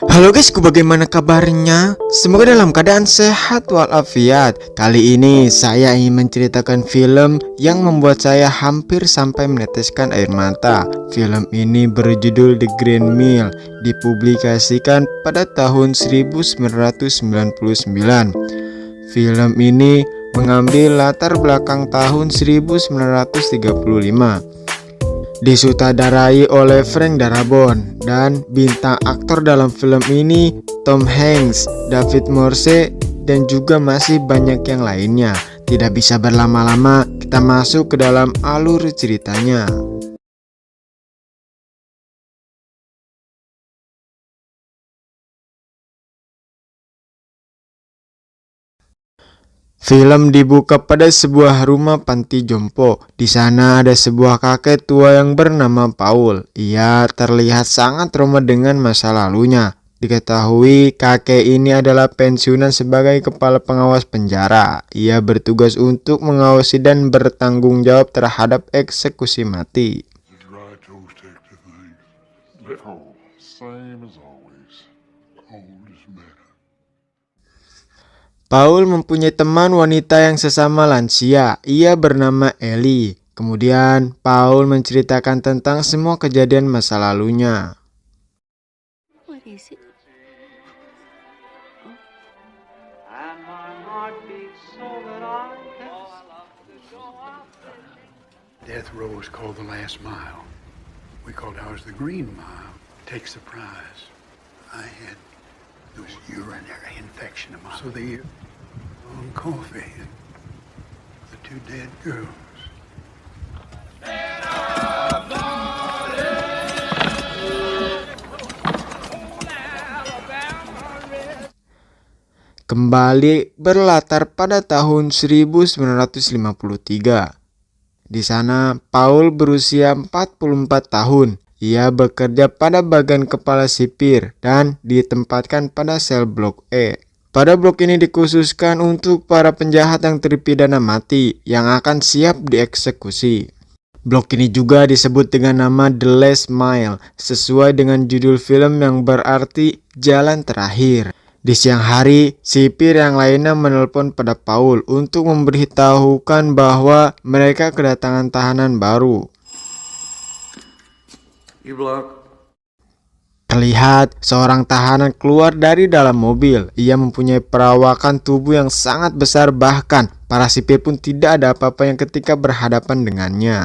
Halo guys, bagaimana kabarnya? Semoga dalam keadaan sehat walafiat. Kali ini saya ingin menceritakan film yang membuat saya hampir sampai meneteskan air mata. Film ini berjudul The Green Mile, dipublikasikan pada tahun 1999. Film ini mengambil latar belakang tahun 1935. Disutradarai oleh Frank Darabont dan bintang aktor dalam film ini Tom Hanks, David Morse, dan juga masih banyak yang lainnya. Tidak bisa berlama-lama, kita masuk ke dalam alur ceritanya. Film dibuka pada sebuah rumah panti jompo. Di sana ada sebuah kakek tua yang bernama Paul. Ia terlihat sangat trauma dengan masa lalunya. Diketahui kakek ini adalah pensiunan sebagai kepala pengawas penjara. Ia bertugas untuk mengawasi dan bertanggung jawab terhadap eksekusi mati. Dry toast extra things. Oh, same as always. Cold is better. Paul mempunyai teman wanita yang sesama lansia. Ia bernama Ellie. Kemudian Paul menceritakan tentang semua kejadian masa lalunya. What is it? And my heart beats so that I can Death row is called the last mile. We called ours the green mile. Take the prize. I had those urinary infection of mine. So the coffee and the two dead girls. Kembali berlatar pada tahun 1953. Di sana Paul berusia 44 tahun. Ia bekerja pada bagian kepala sipir dan ditempatkan pada sel blok E. Pada blok ini dikhususkan untuk para penjahat yang terpidana mati yang akan siap dieksekusi. Blok ini juga disebut dengan nama The Last Mile, sesuai dengan judul film yang berarti jalan terakhir. Di siang hari, sipir yang lainnya menelpon pada Paul untuk memberitahukan bahwa mereka kedatangan tahanan baru. Terlihat seorang tahanan keluar dari dalam mobil. Ia mempunyai perawakan tubuh yang sangat besar, bahkan para sipir pun tidak ada apa-apa yang ketika berhadapan dengannya.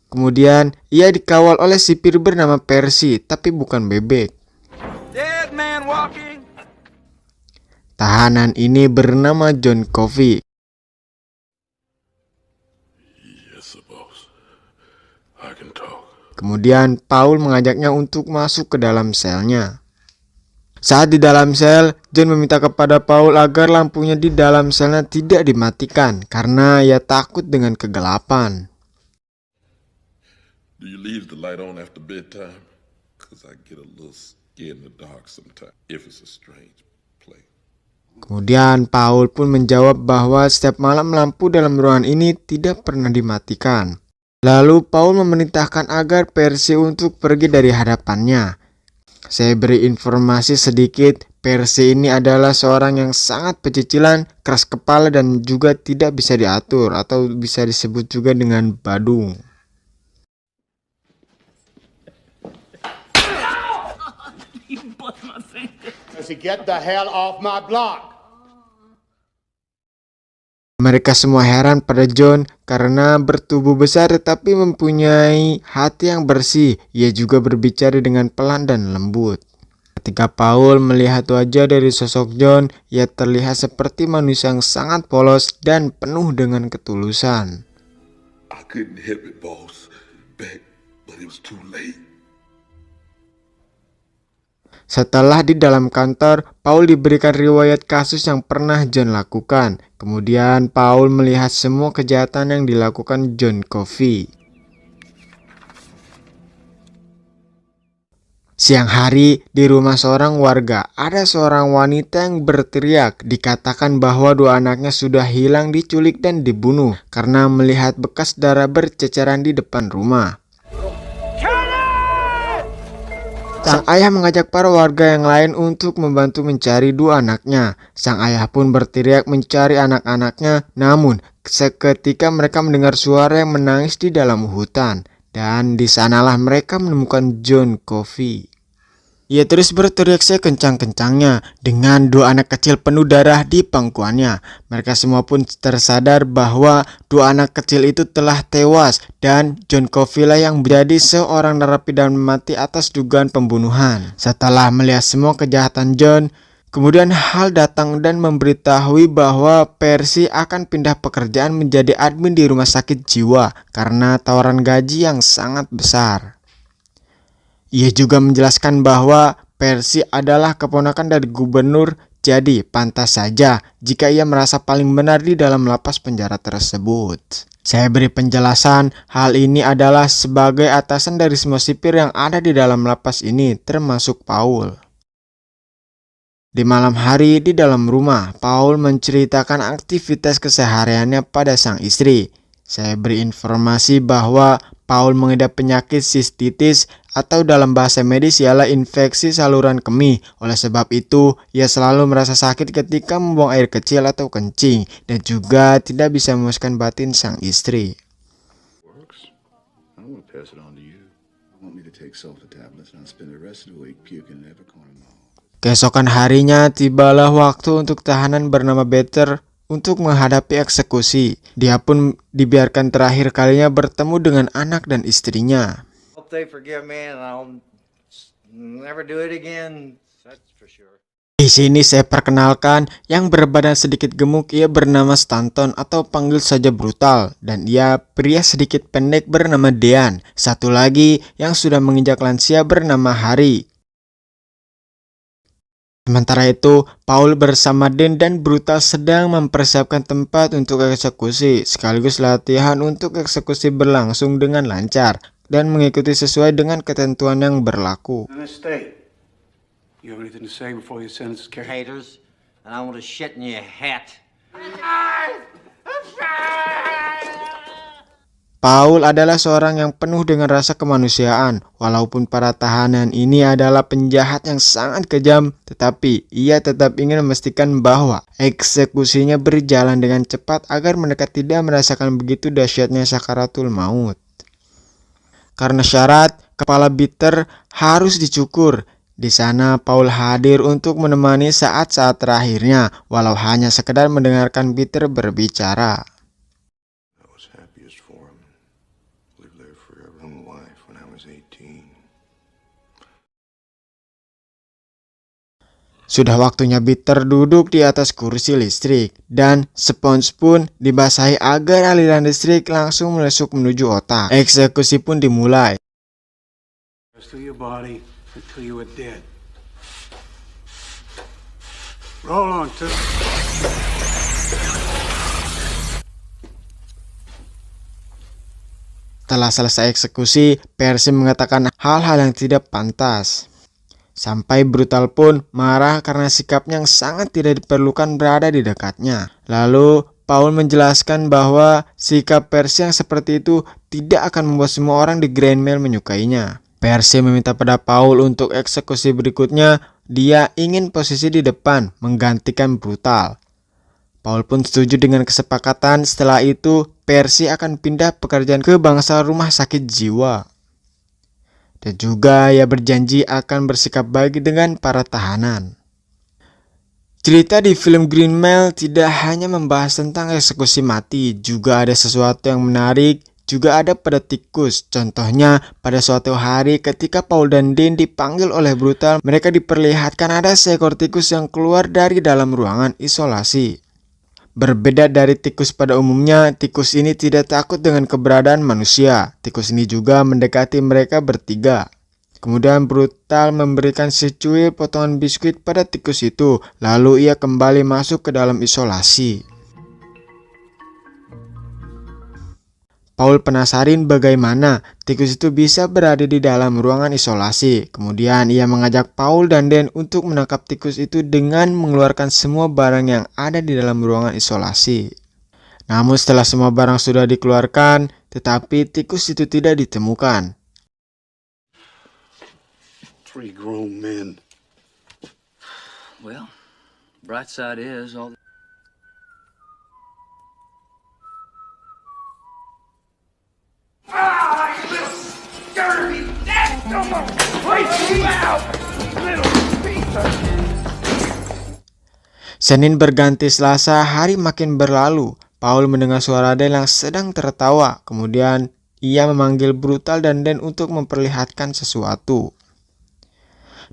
Kemudian ia dikawal oleh sipir bernama Percy, tapi bukan bebek. Dead man walking. Tahanan ini bernama John Coffey. Yes, boss. I can talk. Kemudian Paul mengajaknya untuk masuk ke dalam selnya. Saat di dalam sel, John meminta kepada Paul agar lampunya di dalam selnya tidak dimatikan karena ia takut dengan kegelapan. Do you leave the light on after bedtime? Because I get a little scared in the dark sometimes if it's a strange place. Kemudian Paul pun menjawab bahwa setiap malam lampu dalam ruangan ini tidak pernah dimatikan. Lalu Paul memerintahkan agar Percy untuk pergi dari hadapannya. Saya beri informasi sedikit, Percy ini adalah seorang yang sangat pecicilan, keras kepala dan juga tidak bisa diatur atau bisa disebut juga dengan badung. Get the hell off my block. Mereka semua heran pada John karena bertubuh besar tetapi mempunyai hati yang bersih. Ia juga berbicara dengan pelan dan lembut. Ketika Paul melihat wajah dari sosok John, ia terlihat seperti manusia yang sangat polos dan penuh dengan ketulusan. I couldn't help it, boss. Back, but it was too late. Setelah di dalam kantor, Paul diberikan riwayat kasus yang pernah John lakukan. Kemudian Paul melihat semua kejahatan yang dilakukan John Coffey. Siang hari, di rumah seorang warga, ada seorang wanita yang berteriak. Dikatakan bahwa dua anaknya sudah hilang, diculik dan dibunuh karena melihat bekas darah berceceran di depan rumah. Sang ayah mengajak para warga yang lain untuk membantu mencari dua anaknya. Sang ayah pun berteriak mencari anak-anaknya, namun seketika mereka mendengar suara yang menangis di dalam hutan. Dan di sanalah mereka menemukan John Coffey. Ia terus berteriak sekencang-kencangnya dengan dua anak kecil penuh darah di pangkuannya. Mereka semua pun tersadar bahwa dua anak kecil itu telah tewas dan John Coffey lah yang menjadi seorang narapidana mati atas dugaan pembunuhan. Setelah melihat semua kejahatan John, kemudian Hal datang dan memberitahui bahwa Percy akan pindah pekerjaan menjadi admin di rumah sakit jiwa karena tawaran gaji yang sangat besar. Ia juga menjelaskan bahwa Percy adalah keponakan dari gubernur, jadi pantas saja jika ia merasa paling benar di dalam lapas penjara tersebut. Saya beri penjelasan, hal ini adalah sebagai atasan dari semua sipir yang ada di dalam lapas ini, termasuk Paul. Di malam hari di dalam rumah, Paul menceritakan aktivitas kesehariannya pada sang istri. Saya beri informasi bahwa Paul mengidap penyakit sistitis atau dalam bahasa medis ialah infeksi saluran kemih. Oleh sebab itu, ia selalu merasa sakit ketika membuang air kecil atau kencing dan juga tidak bisa memuaskan batin sang istri. Works. I don't want to pass it on to you. I want me to take sulfa tablets and I'll spend the rest of the week puking every corner of my home. Keesokan harinya tibalah waktu untuk tahanan bernama Better untuk menghadapi eksekusi. Dia pun dibiarkan terakhir kalinya bertemu dengan anak dan istrinya. Hope they forgive me and I'll never do it again. That's for sure. Di sini saya perkenalkan yang berbadan sedikit gemuk, ia bernama Stanton atau panggil saja Brutal, dan ia pria sedikit pendek bernama Dean. Satu lagi yang sudah menginjak lansia bernama Harry. Sementara itu, Paul bersama Dan dan Brutal sedang mempersiapkan tempat untuk eksekusi, sekaligus latihan untuk eksekusi berlangsung dengan lancar dan mengikuti sesuai dengan ketentuan yang berlaku. You have anything to say before your sentence is carried? Haters, and I want to shit in your hat. Paul adalah seorang yang penuh dengan rasa kemanusiaan. Walaupun para tahanan ini adalah penjahat yang sangat kejam, tetapi ia tetap ingin memastikan bahwa eksekusinya berjalan dengan cepat agar mereka tidak merasakan begitu dahsyatnya sakaratul maut. Karena syarat, kepala Bitter harus dicukur. Di sana Paul hadir untuk menemani saat-saat terakhirnya, walau hanya sekedar mendengarkan Bitter berbicara. Sudah waktunya Bitter duduk di atas kursi listrik, dan spons pun dibasahi agar aliran listrik langsung melesuk menuju otak. Eksekusi pun dimulai. Setelah selesai eksekusi, Percy mengatakan hal-hal yang tidak pantas. Sampai Brutal pun marah karena sikapnya yang sangat tidak diperlukan berada di dekatnya. Lalu Paul menjelaskan bahwa sikap Percy yang seperti itu tidak akan membuat semua orang di Grand Mail menyukainya. Percy meminta pada Paul untuk eksekusi berikutnya, dia ingin posisi di depan menggantikan Brutal. Paul pun setuju dengan kesepakatan. Setelah itu Percy akan pindah pekerjaan ke bangsa rumah sakit jiwa. Dan juga ia berjanji akan bersikap baik dengan para tahanan. Cerita di film Green Mile tidak hanya membahas tentang eksekusi mati, juga ada sesuatu yang menarik, juga ada pada tikus. Contohnya, pada suatu hari ketika Paul dan Dean dipanggil oleh Brutal, mereka diperlihatkan ada seekor tikus yang keluar dari dalam ruangan isolasi. Berbeda dari tikus pada umumnya, tikus ini tidak takut dengan keberadaan manusia. Tikus ini juga mendekati mereka bertiga. Kemudian Brutal memberikan secuil potongan biskuit pada tikus itu, lalu ia kembali masuk ke dalam isolasi. Paul penasaran bagaimana tikus itu bisa berada di dalam ruangan isolasi. Kemudian ia mengajak Paul dan Dan untuk menangkap tikus itu dengan mengeluarkan semua barang yang ada di dalam ruangan isolasi. Namun setelah semua barang sudah dikeluarkan, tetapi tikus itu tidak ditemukan. 3 grown men. Well, bright side is all. Senin berganti Selasa, hari makin berlalu. Paul mendengar suara Del yang sedang tertawa. Kemudian ia memanggil brutal dan Den untuk memperlihatkan sesuatu.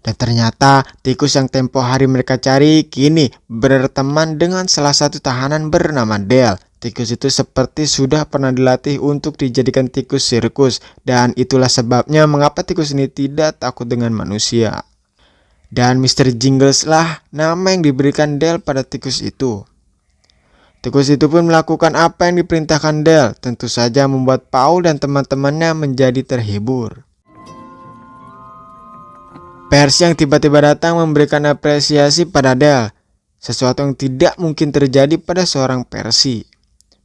Dan ternyata tikus yang tempo hari mereka cari kini berteman dengan salah satu tahanan bernama Del. Tikus itu seperti sudah pernah dilatih untuk dijadikan tikus sirkus, dan itulah sebabnya mengapa tikus ini tidak takut dengan manusia. Dan Mr. Jingles lah nama yang diberikan Del pada tikus itu. Tikus itu pun melakukan apa yang diperintahkan Del, tentu saja membuat Paul dan teman-temannya menjadi terhibur. Percy yang tiba-tiba datang memberikan apresiasi pada Del, sesuatu yang tidak mungkin terjadi pada seorang Percy.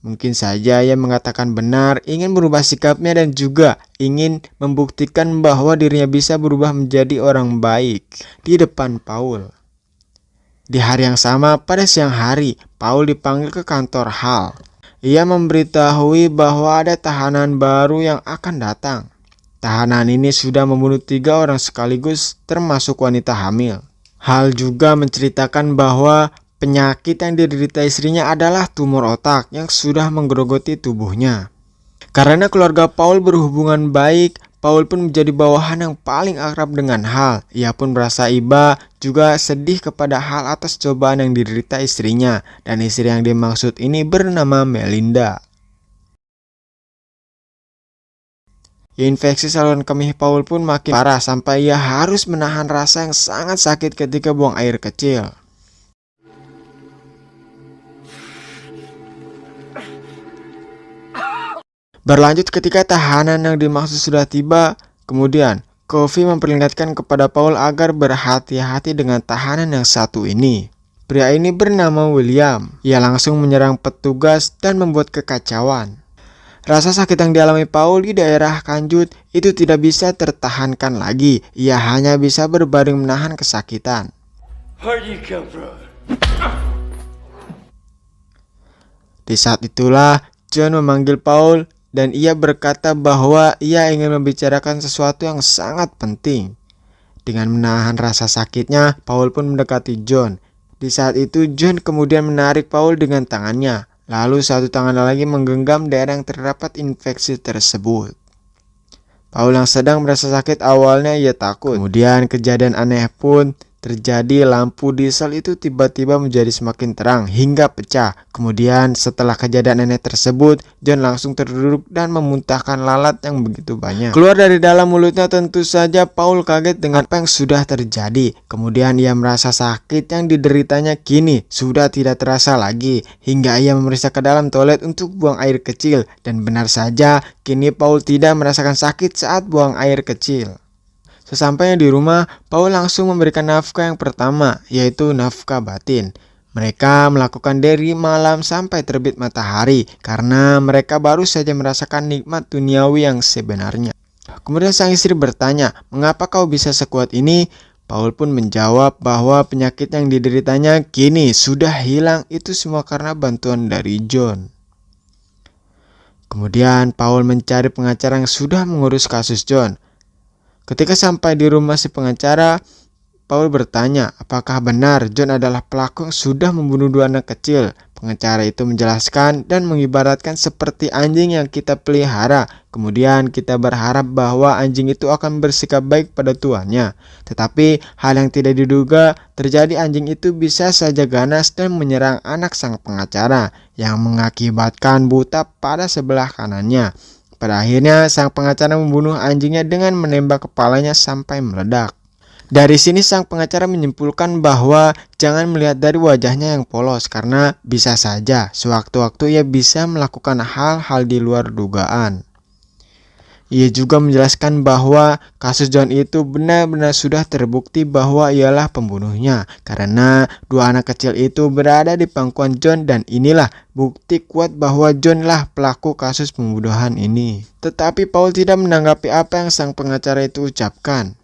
Mungkin saja ia mengatakan benar, ingin berubah sikapnya dan juga ingin membuktikan bahwa dirinya bisa berubah menjadi orang baik di depan Paul. Di hari yang sama, pada siang hari, Paul dipanggil ke kantor Hal. Ia memberitahui bahwa ada tahanan baru yang akan datang. Tahanan ini sudah membunuh 3 orang sekaligus, termasuk wanita hamil. Hal juga menceritakan bahwa penyakit yang diderita istrinya adalah tumor otak yang sudah menggerogoti tubuhnya. Karena keluarga Paul berhubungan baik, Paul pun menjadi bawahan yang paling akrab dengan Hal. Ia pun merasa iba, juga sedih kepada Hal atas cobaan yang diderita istrinya. Dan istri yang dimaksud ini bernama Melinda. Infeksi saluran kemih Paul pun makin parah sampai ia harus menahan rasa yang sangat sakit ketika buang air kecil. Berlanjut ketika tahanan yang dimaksud sudah tiba, kemudian Coffee memperingatkan kepada Paul agar berhati-hati dengan tahanan yang satu ini. Pria ini bernama William. Ia langsung menyerang petugas dan membuat kekacauan. Rasa sakit yang dialami Paul di daerah kanjut itu tidak bisa tertahankan lagi. Ia hanya bisa berbaring menahan kesakitan. Di saat itulah John memanggil Paul dan ia berkata bahwa ia ingin membicarakan sesuatu yang sangat penting. Dengan menahan rasa sakitnya, Paul pun mendekati John. Di saat itu John kemudian menarik Paul dengan tangannya. Lalu satu tangan lagi menggenggam daerah yang terdapat infeksi tersebut. Paul yang sedang merasa sakit awalnya ia takut. Kemudian kejadian aneh pun terjadi. Lampu diesel itu tiba-tiba menjadi semakin terang hingga pecah. Kemudian setelah kejadian aneh tersebut, John langsung terduduk dan memuntahkan lalat yang begitu banyak. Keluar dari dalam mulutnya. Tentu saja Paul kaget dengan apa yang sudah terjadi. Kemudian ia merasa sakit yang dideritanya kini sudah tidak terasa lagi. Hingga ia memeriksa ke dalam toilet untuk buang air kecil. Dan benar saja kini Paul tidak merasakan sakit saat buang air kecil. Sesampainya di rumah, Paul langsung memberikan nafkah yang pertama, yaitu nafkah batin. Mereka melakukan dari malam sampai terbit matahari, karena mereka baru saja merasakan nikmat duniawi yang sebenarnya. Kemudian sang istri bertanya, "Mengapa kau bisa sekuat ini?" Paul pun menjawab bahwa penyakit yang dideritanya kini sudah hilang, itu semua karena bantuan dari John. Kemudian Paul mencari pengacara yang sudah mengurus kasus John. Ketika sampai di rumah si pengacara, Paul bertanya apakah benar John adalah pelaku yang sudah membunuh 2 anak kecil. Pengacara itu menjelaskan dan mengibaratkan seperti anjing yang kita pelihara. Kemudian kita berharap bahwa anjing itu akan bersikap baik pada tuannya. Tetapi hal yang tidak diduga terjadi, anjing itu bisa saja ganas dan menyerang anak sang pengacara yang mengakibatkan buta pada sebelah kanannya. Pada akhirnya sang pengacara membunuh anjingnya dengan menembak kepalanya sampai meledak. Dari sini sang pengacara menyimpulkan bahwa jangan melihat dari wajahnya yang polos, karena bisa saja sewaktu-waktu ia bisa melakukan hal-hal di luar dugaan. Ia juga menjelaskan bahwa kasus John itu benar-benar sudah terbukti bahwa ialah pembunuhnya, karena 2 anak kecil itu berada di pangkuan John dan inilah bukti kuat bahwa John lah pelaku kasus pembunuhan ini. Tetapi Paul tidak menanggapi apa yang sang pengacara itu ucapkan.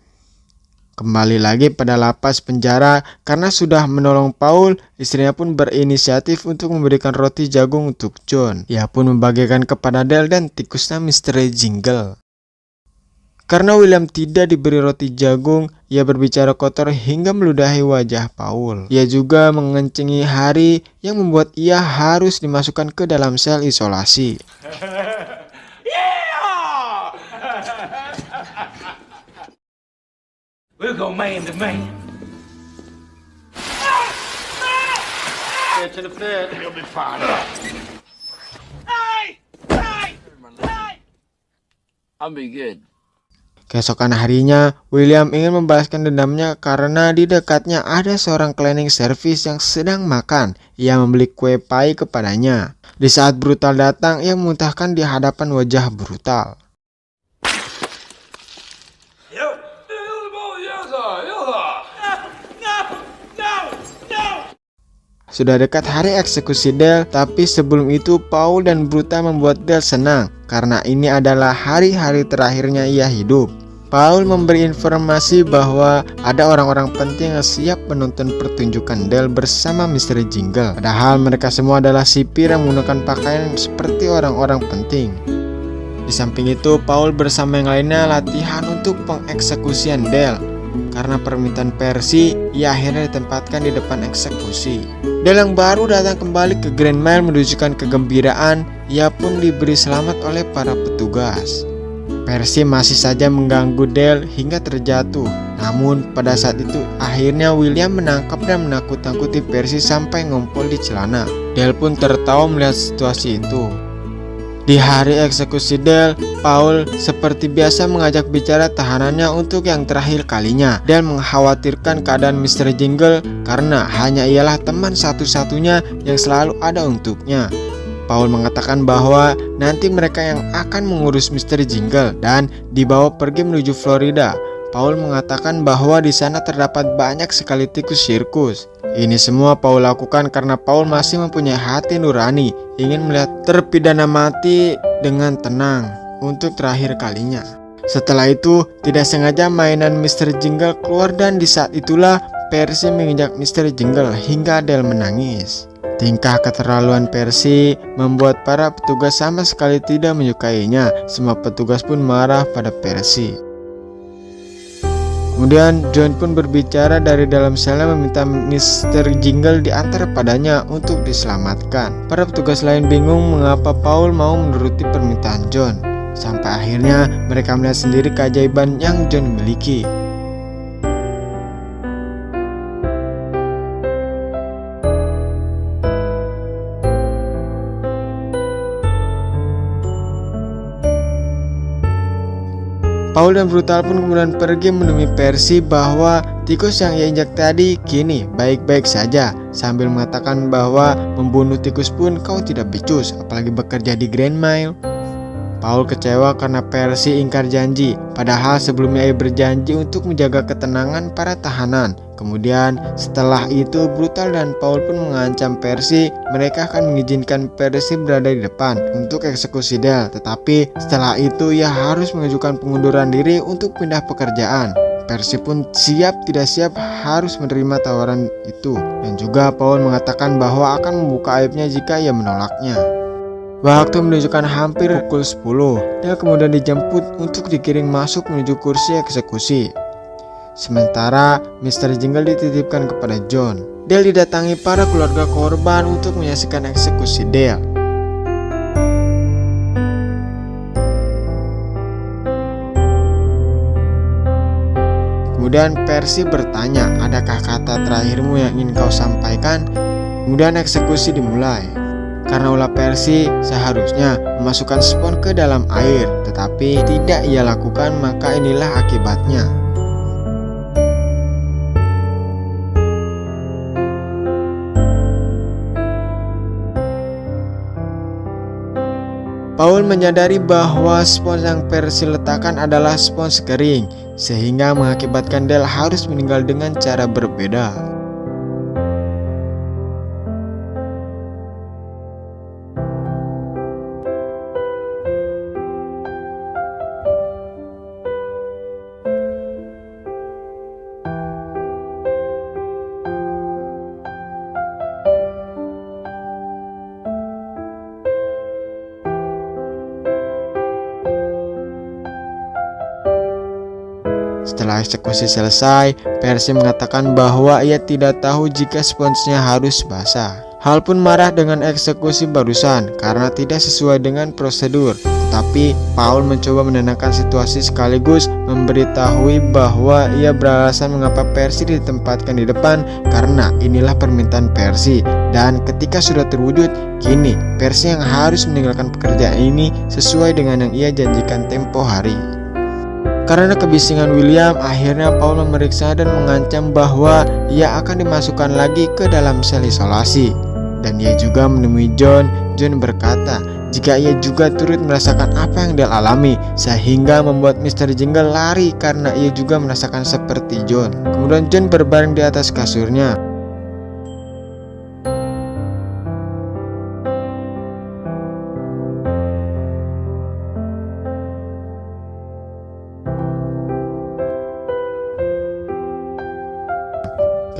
Kembali lagi pada lapas penjara, karena sudah menolong Paul, istrinya pun berinisiatif untuk memberikan roti jagung untuk John. Ia pun membagikan kepada Dale dan tikusnya Misteri Jingle. Karena William tidak diberi roti jagung, ia berbicara kotor hingga meludahi wajah Paul. Ia juga mengencingi Harry yang membuat ia harus dimasukkan ke dalam sel isolasi. We'll go man to man. Get to the bed. He'll be fine. I'll be good. Keesokan harinya, William ingin membalaskan dendamnya karena di dekatnya ada seorang cleaning service yang sedang makan. Ia membeli kue pai kepadanya. Di saat Brutal datang, ia memuntahkan di hadapan wajah Brutal. Sudah dekat hari eksekusi Dale, tapi sebelum itu Paul dan Brutal membuat Dale senang karena ini adalah hari-hari terakhirnya ia hidup. Paul memberi informasi bahwa ada orang-orang penting yang siap menonton pertunjukan Dale bersama Misteri Jingle. Padahal mereka semua adalah sipir yang menggunakan pakaian seperti orang-orang penting. Di samping itu, Paul bersama yang lainnya latihan untuk pengeksekusian Dale. Karena permintaan Percy, ia akhirnya ditempatkan di depan eksekusi. Dale yang baru datang kembali ke Grand Mile menunjukkan kegembiraan. Ia pun diberi selamat oleh para petugas. Percy masih saja mengganggu Dale hingga terjatuh. Namun pada saat itu akhirnya William menangkap dan menakut-nakuti Percy sampai ngompol di celana. Dale pun tertawa melihat situasi itu. Di hari eksekusi Dale, Paul seperti biasa mengajak bicara tahanannya untuk yang terakhir kalinya. Dale mengkhawatirkan keadaan Mr. Jingle karena hanya ialah teman satu-satunya yang selalu ada untuknya. Paul mengatakan bahwa nanti mereka yang akan mengurus Mr. Jingle dan dibawa pergi menuju Florida. Paul mengatakan bahwa di sana terdapat banyak sekali tikus sirkus. Ini semua Paul lakukan karena Paul masih mempunyai hati nurani, ingin melihat terpidana mati dengan tenang untuk terakhir kalinya. Setelah itu, tidak sengaja mainan Mr. Jingle keluar dan di saat itulah Percy menginjak Mr. Jingle hingga Dale menangis. Tingkah keterlaluan Percy membuat para petugas sama sekali tidak menyukainya. Semua petugas pun marah pada Percy. Kemudian John pun berbicara dari dalam selnya meminta Mr. Jingle diantar padanya untuk diselamatkan. Para petugas lain bingung mengapa Paul mau menuruti permintaan John. Sampai akhirnya mereka melihat sendiri keajaiban yang John miliki. Paul dan Brutal pun kemudian pergi menemui Percy bahwa tikus yang ia injak tadi kini baik-baik saja, sambil mengatakan bahwa membunuh tikus pun kau tidak becus, apalagi bekerja di Grand Mile. Paul kecewa karena Percy ingkar janji, padahal sebelumnya ia berjanji untuk menjaga ketenangan para tahanan. Kemudian setelah itu Brutal dan Paul pun mengancam Percy, mereka akan mengizinkan Percy berada di depan untuk eksekusi Dale. Tetapi setelah itu ia harus mengajukan pengunduran diri untuk pindah pekerjaan. Percy pun siap tidak siap harus menerima tawaran itu. Dan juga Paul mengatakan bahwa akan membuka aibnya jika ia menolaknya. Waktu menunjukkan hampir pukul 10. Dale kemudian dijemput untuk dikirim masuk menuju kursi eksekusi. Sementara Mr. Jingle dititipkan kepada John. Dale didatangi para keluarga korban untuk menyaksikan eksekusi Dale. Kemudian Percy bertanya, adakah kata terakhirmu yang ingin kau sampaikan? Kemudian eksekusi dimulai. Karena ulah Percy seharusnya memasukkan spons ke dalam air, tetapi tidak ia lakukan, maka inilah akibatnya. Paul menyadari bahwa spons yang Percy letakkan adalah spons kering, sehingga mengakibatkan Dale harus meninggal dengan cara berbeda. Setelah eksekusi selesai, Percy mengatakan bahwa ia tidak tahu jika sponsnya harus basah. Hal pun marah dengan eksekusi barusan karena tidak sesuai dengan prosedur. Tetapi Paul mencoba menenangkan situasi sekaligus memberitahui bahwa ia beralasan mengapa Percy ditempatkan di depan karena inilah permintaan Percy. Dan ketika sudah terwujud, kini Percy yang harus meninggalkan pekerjaan ini sesuai dengan yang ia janjikan tempo hari. Karena kebisingan William, akhirnya Paul memeriksa dan mengancam bahwa ia akan dimasukkan lagi ke dalam sel isolasi. Dan ia juga menemui John. John berkata jika ia juga turut merasakan apa yang dia alami, sehingga membuat Mr. Jingle lari karena ia juga merasakan seperti John. Kemudian John berbaring di atas kasurnya.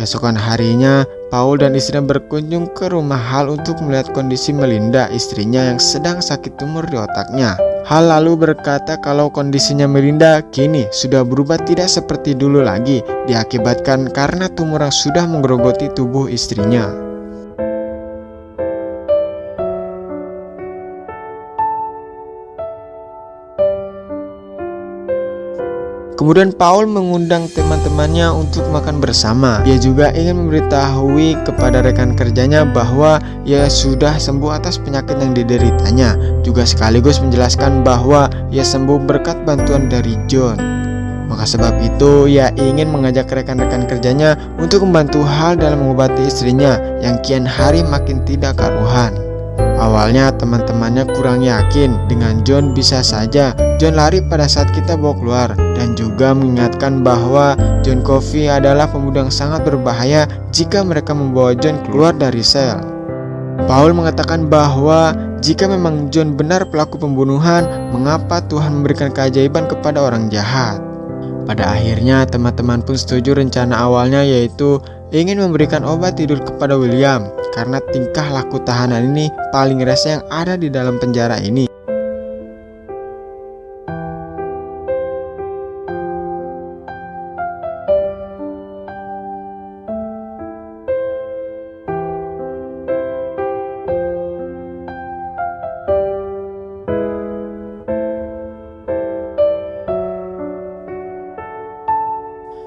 Keesokan harinya, Paul dan istrinya berkunjung ke rumah Hal untuk melihat kondisi Melinda, istrinya yang sedang sakit tumor di otaknya. Hal lalu berkata kalau kondisinya Melinda kini sudah berubah tidak seperti dulu lagi, diakibatkan karena tumor yang sudah menggerogoti tubuh istrinya. Kemudian Paul mengundang teman-temannya untuk makan bersama. Ia juga ingin memberitahui kepada rekan kerjanya bahwa ia sudah sembuh atas penyakit yang dideritanya, juga sekaligus menjelaskan bahwa ia sembuh berkat bantuan dari John. Maka sebab itu ia ingin mengajak rekan-rekan kerjanya untuk membantu Hal dalam mengobati istrinya yang kian hari makin tidak karuhan. Awalnya teman-temannya kurang yakin dengan John, bisa saja John lari pada saat kita bawa keluar, dan juga mengingatkan bahwa John Coffey adalah pemuda yang sangat berbahaya jika mereka membawa John keluar dari sel. Paul mengatakan bahwa jika memang John benar pelaku pembunuhan, mengapa Tuhan memberikan keajaiban kepada orang jahat? Pada akhirnya teman-teman pun setuju rencana awalnya, yaitu ingin memberikan obat tidur kepada William karena tingkah laku tahanan ini paling rese yang ada di dalam penjara ini.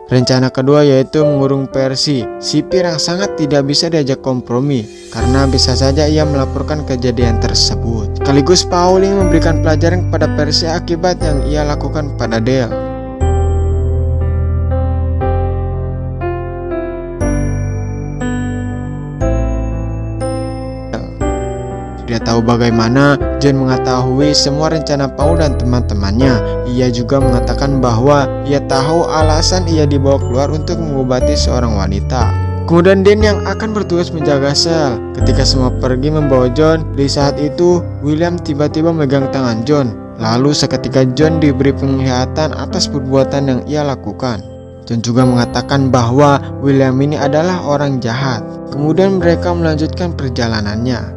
Rencana kedua yaitu mengurung Percy, sipir yang sangat tidak bisa diajak kompromi karena bisa saja ia melaporkan kejadian tersebut. Sekaligus Paul ingin memberikan pelajaran kepada Percy akibat yang ia lakukan pada Dale. Dia tahu bagaimana John mengetahui semua rencana Paul dan teman-temannya. Ia juga mengatakan bahwa ia tahu alasan ia dibawa keluar untuk mengobati seorang wanita. Kemudian Dan yang akan bertugas menjaga sel. Ketika semua pergi membawa John, di saat itu William tiba-tiba megang tangan John. Lalu seketika John diberi penglihatan atas perbuatan yang ia lakukan. John juga mengatakan bahwa William ini adalah orang jahat. Kemudian mereka melanjutkan perjalanannya.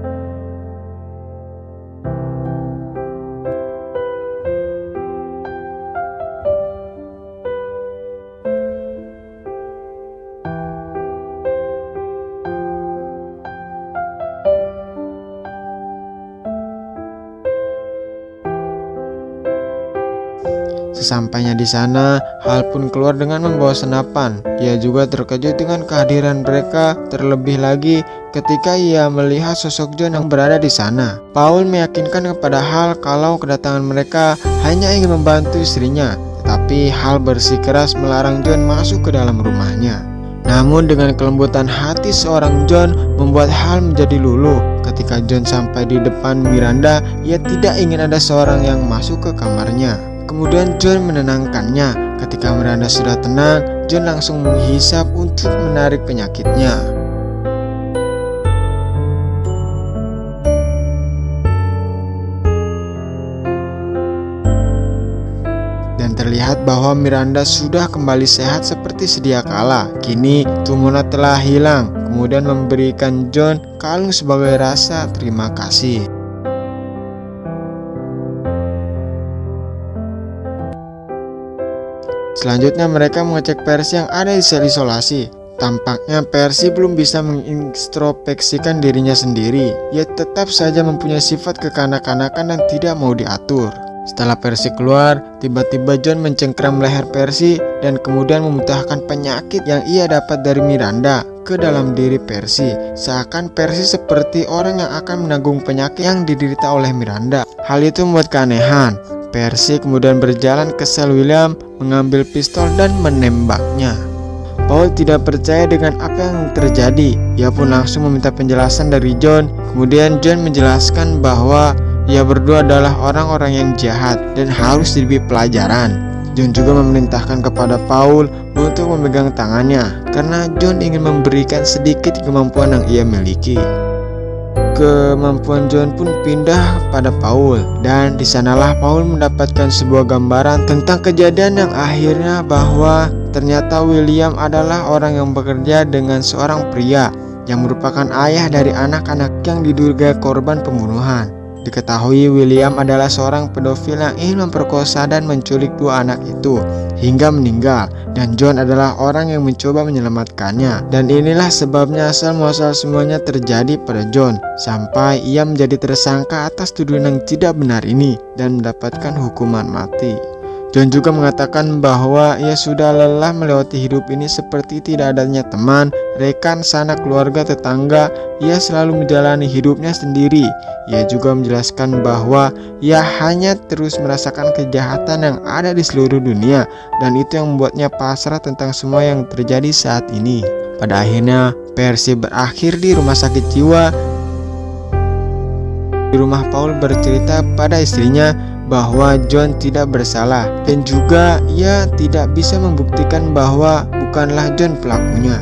Sesampainya di sana, Hal pun keluar dengan membawa senapan. Ia juga terkejut dengan kehadiran mereka, terlebih lagi ketika ia melihat sosok John yang berada di sana. Paul meyakinkan kepada Hal kalau kedatangan mereka hanya ingin membantu istrinya, tetapi Hal bersikeras melarang John masuk ke dalam rumahnya. Namun dengan kelembutan hati seorang John membuat Hal menjadi luluh. Ketika John sampai di depan Miranda, ia tidak ingin ada seorang yang masuk ke kamarnya. Kemudian John menenangkannya. Ketika Miranda sudah tenang, John langsung menghisap untuk menarik penyakitnya. Dan terlihat bahwa Miranda sudah kembali sehat seperti sedia kala. Kini tumornya telah hilang. Kemudian memberikan John kalung sebagai rasa terima kasih. Selanjutnya mereka mengecek Percy yang ada di sel isolasi. Tampaknya Percy belum bisa mengintrospeksikan dirinya sendiri. Ia tetap saja mempunyai sifat kekanak-kanakan dan tidak mau diatur. Setelah Percy keluar, tiba-tiba John mencengkram leher Percy dan kemudian memuntahkan penyakit yang ia dapat dari Miranda ke dalam diri Percy. Seakan Percy seperti orang yang akan menanggung penyakit yang diderita oleh Miranda. Hal itu membuat keanehan. Percy kemudian berjalan ke sel William, mengambil pistol dan menembaknya. Paul tidak percaya dengan apa yang terjadi. Ia pun langsung meminta penjelasan dari John. Kemudian John menjelaskan bahwa ia berdua adalah orang-orang yang jahat dan harus diberi pelajaran. John juga memerintahkan kepada Paul untuk memegang tangannya karena John ingin memberikan sedikit kemampuan yang ia miliki. Kemampuan John pun pindah pada Paul, dan di sanalah Paul mendapatkan sebuah gambaran tentang kejadian yang akhirnya bahwa ternyata William adalah orang yang bekerja dengan seorang pria yang merupakan ayah dari anak-anak yang diduga korban pembunuhan. Diketahui William adalah seorang pedofil yang ingin memperkosa dan menculik dua anak itu hingga meninggal, dan John adalah orang yang mencoba menyelamatkannya. Dan inilah sebabnya asal-muasal semuanya terjadi pada John, sampai ia menjadi tersangka atas tuduhan yang tidak benar ini dan mendapatkan hukuman mati. John juga mengatakan bahwa ia sudah lelah melewati hidup ini seperti tidak adanya teman, rekan, sanak, keluarga, tetangga. Ia selalu menjalani hidupnya sendiri. Ia juga menjelaskan bahwa ia hanya terus merasakan kejahatan yang ada di seluruh dunia, dan itu yang membuatnya pasrah tentang semua yang terjadi saat ini. Pada akhirnya, Percy berakhir di rumah sakit jiwa. Di rumah, Paul bercerita pada istrinya bahwa John tidak bersalah, dan juga ia tidak bisa membuktikan bahwa bukanlah John pelakunya.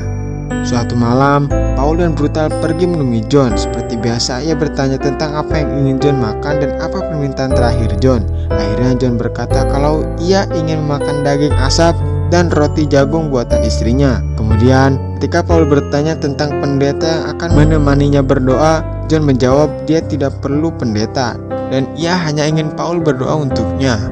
Suatu malam, Paul dan brutal pergi menemui John. Seperti biasa, ia bertanya tentang apa yang ingin John makan dan apa permintaan terakhir John. Akhirnya John berkata kalau ia ingin makan daging asap dan roti jagung buatan istrinya. Kemudian, ketika Paul bertanya tentang pendeta yang akan menemaninya berdoa, John menjawab dia tidak perlu pendeta, dan ia hanya ingin Paul berdoa untuknya.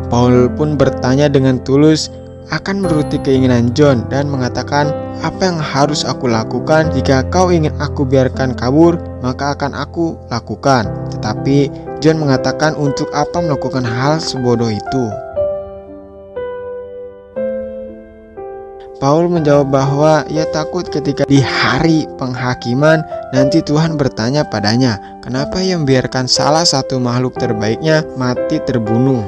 Paul pun bertanya dengan tulus akan menuruti keinginan John dan mengatakan, apa yang harus aku lakukan? Jika kau ingin aku biarkan kabur, maka akan aku lakukan. Tetapi John mengatakan untuk apa melakukan hal sebodoh itu. Paul menjawab bahwa ia takut ketika di hari penghakiman nanti Tuhan bertanya padanya, kenapa ia membiarkan salah satu makhluk terbaiknya mati terbunuh.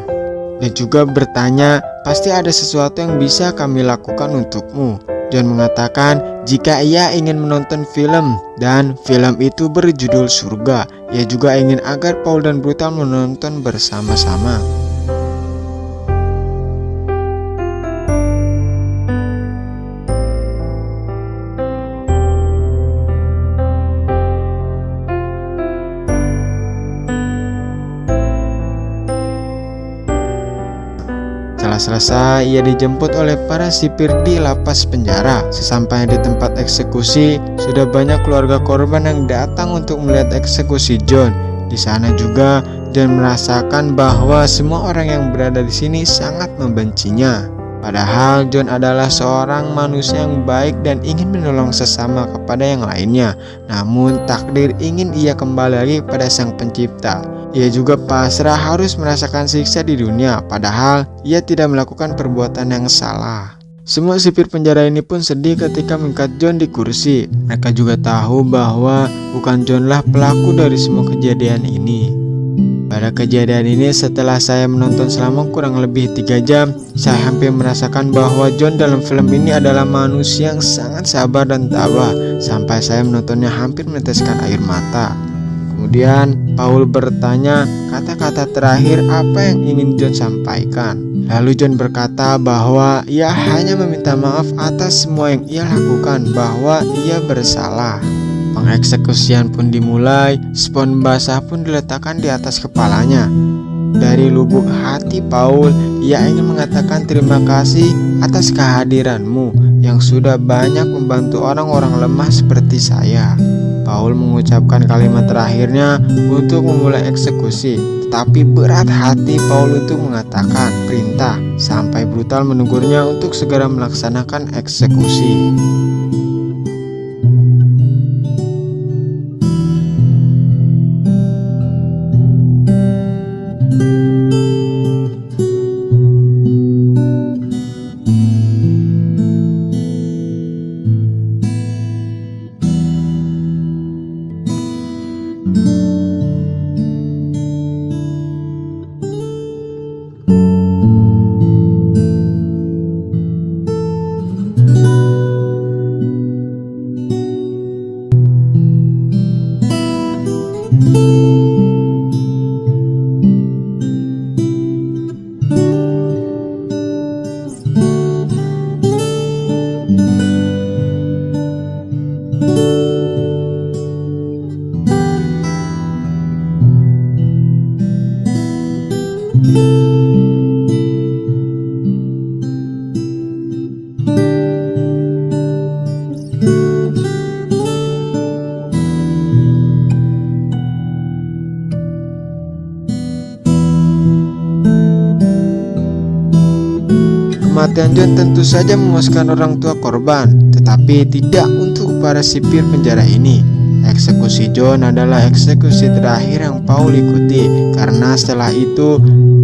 Dan juga bertanya, pasti ada sesuatu yang bisa kami lakukan untukmu. John mengatakan jika ia ingin menonton film, dan film itu berjudul Surga. Ia juga ingin agar Paul dan Brutal menonton bersama-sama. Selesai, ia dijemput oleh para sipir di lapas penjara. Sesampainya di tempat eksekusi, sudah banyak keluarga korban yang datang untuk melihat eksekusi John. Di sana juga, John merasakan bahwa semua orang yang berada di sini sangat membencinya. Padahal John adalah seorang manusia yang baik dan ingin menolong sesama kepada yang lainnya. Namun takdir ingin ia kembali lagi pada Sang Pencipta. Ia juga pasrah harus merasakan siksa di dunia, padahal ia tidak melakukan perbuatan yang salah. Semua sipir penjara ini pun sedih ketika mengangkat John di kursi. Mereka juga tahu bahwa bukan Johnlah pelaku dari semua kejadian ini. Pada kejadian ini, setelah saya menonton selama kurang lebih 3 jam, saya hampir merasakan bahwa John dalam film ini adalah manusia yang sangat sabar dan tabah, sampai saya menontonnya hampir meneteskan air mata. Kemudian Paul bertanya kata-kata terakhir apa yang ingin John sampaikan. Lalu John berkata bahwa ia hanya meminta maaf atas semua yang ia lakukan, bahwa ia bersalah. Pengeksekusian pun dimulai, spons basah pun diletakkan di atas kepalanya. Dari lubuk hati Paul, ia ingin mengatakan terima kasih atas kehadiranmu yang sudah banyak membantu orang-orang lemah seperti saya. Paul mengucapkan kalimat terakhirnya untuk memulai eksekusi. Tetapi berat hati Paul untuk mengatakan perintah sampai brutal menegurnya untuk segera melaksanakan eksekusi. Kematian John tentu saja memuaskan orang tua korban, tetapi tidak untuk para sipir penjara ini. Eksekusi John adalah eksekusi terakhir yang Paul ikuti, karena setelah itu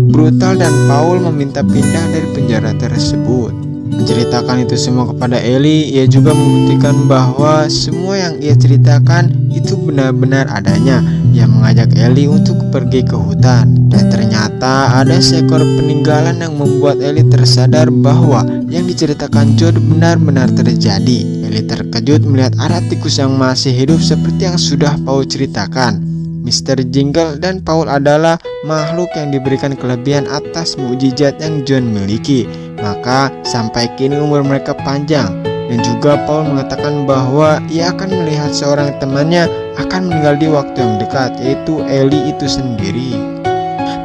brutal dan Paul meminta pindah dari penjara tersebut. Menceritakan itu semua kepada Ellie, ia juga membuktikan bahwa semua yang ia ceritakan itu benar-benar adanya. Ia mengajak Ellie untuk pergi ke hutan, dan ternyata ada seekor peninggalan yang membuat Ellie tersadar bahwa yang diceritakan John benar-benar terjadi. Ellie terkejut melihat ada tikus yang masih hidup seperti yang sudah Paul ceritakan. Mr. Jingle dan Paul adalah makhluk yang diberikan kelebihan atas mukjizat yang John miliki, maka sampai kini umur mereka panjang. Dan juga Paul mengatakan bahwa ia akan melihat seorang temannya akan meninggal di waktu yang dekat, yaitu Ellie itu sendiri.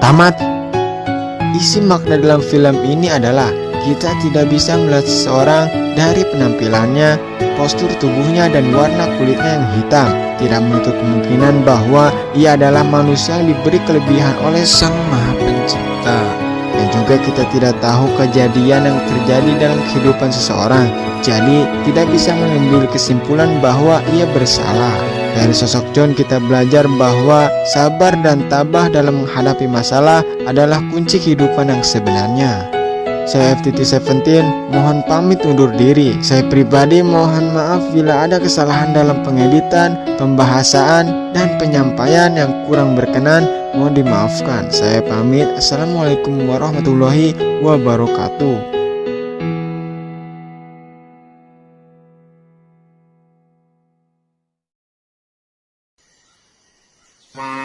Tamat. Isi makna dalam film ini adalah kita tidak bisa melihat seseorang dari penampilannya, postur tubuhnya, dan warna kulitnya yang hitam. Tidak menutup kemungkinan bahwa ia adalah manusia yang diberi kelebihan oleh Sang Maha Pencipta. Dan juga kita tidak tahu kejadian yang terjadi dalam kehidupan seseorang, jadi tidak bisa mengambil kesimpulan bahwa ia bersalah. Dari sosok John kita belajar bahwa sabar dan tabah dalam menghadapi masalah adalah kunci kehidupan yang sebenarnya. Saya FTT17 mohon pamit undur diri. Saya pribadi mohon maaf bila ada kesalahan dalam pengeditan, pembahasan, dan penyampaian yang kurang berkenan. Mohon dimaafkan. Saya pamit. Assalamualaikum warahmatullahi wabarakatuh. Wow.